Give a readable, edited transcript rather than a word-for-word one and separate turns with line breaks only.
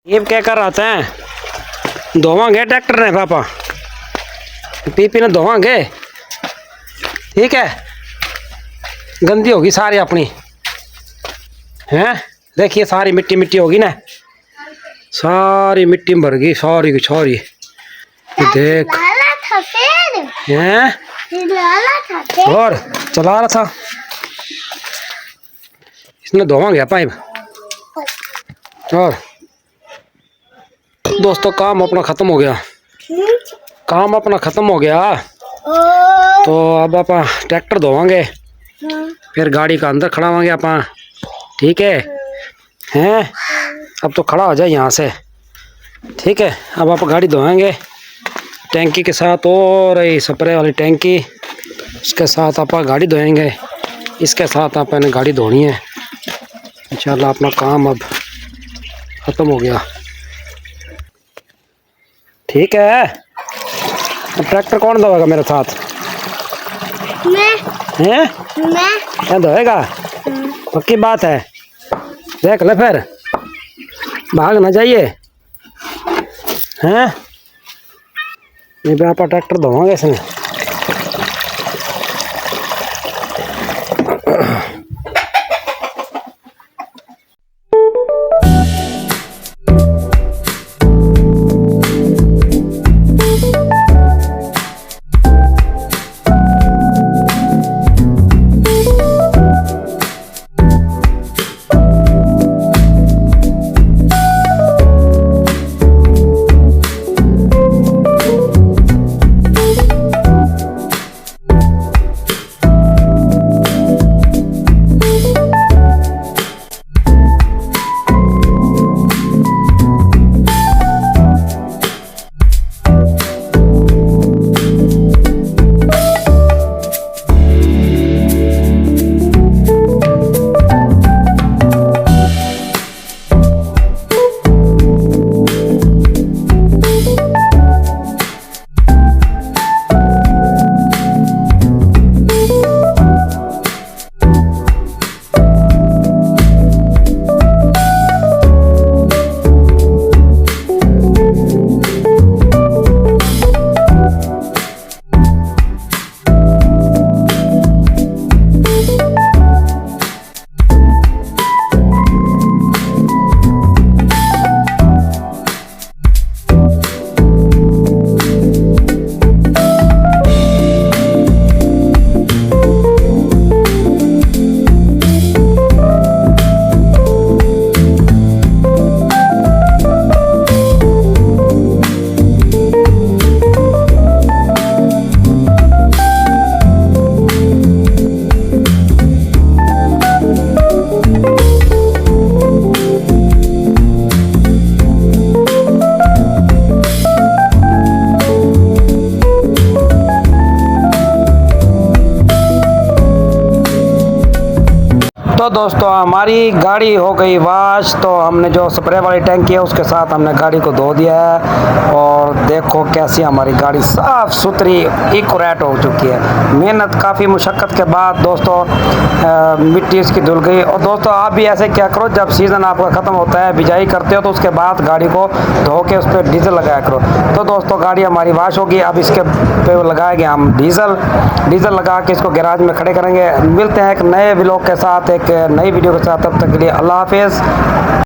ये क्या कर रहा था? धोवांगे ट्रैक्टर ने पापा, पीपी ने धोवांगे। ठीक है, गंदी होगी सारी अपनी हैं। देखिए सारी मिट्टी मिट्टी होगी ना, सारी मिट्टी में भर गई सारी की सारी। देख हैं, और चला रहा था। इसने धोवांगे पाइप। और दोस्तों काम अपना ख़त्म हो गया, काम अपना ख़त्म हो गया। तो अब आप ट्रैक्टर धोवांगे, फिर गाड़ी का अंदर खड़ावांगे आप। ठीक है हैं, अब तो खड़ा हो जाए यहाँ से। ठीक है, अब आप गाड़ी धोएंगे टैंकी के साथ, और ये स्प्रे वाली टैंकी, उसके साथ आप गाड़ी धोएंगे। इसके साथ आपने गाड़ी धोनी है। इंशाल्लाह अपना काम अब ख़त्म हो गया। ठीक है, अब ट्रैक्टर कौन धोएगा मेरे साथ?
मैं
मैं धोएगा, पक्की बात है। देख ले फिर, भाग ना जाइए हैं। ये भी आप ट्रैक्टर धोवांगे इसमें। तो दोस्तों हमारी गाड़ी हो गई वाश। तो हमने जो स्प्रे वाली टैंकी है उसके साथ हमने गाड़ी को धो दिया है, और देखो कैसी हमारी गाड़ी साफ़ सुथरी एक्यूरेट हो चुकी है। मेहनत काफ़ी मुशक्क़त के बाद दोस्तों मिट्टी इसकी धुल गई। और दोस्तों आप भी ऐसे क्या करो, जब सीज़न आपका ख़त्म होता है, बिजाई करते हो, तो उसके बाद गाड़ी को धो के उस पर डीजल लगाया करो। तो दोस्तों गाड़ी हमारी वाश होगी, अब इसके पे लगाएंगे हम डीजल लगा के इसको गैराज में खड़े करेंगे। मिलते हैं एक नए व्लॉग के साथ, एक नई वीडियो के साथ। तब तक के लिए अल्लाह हाफिज़।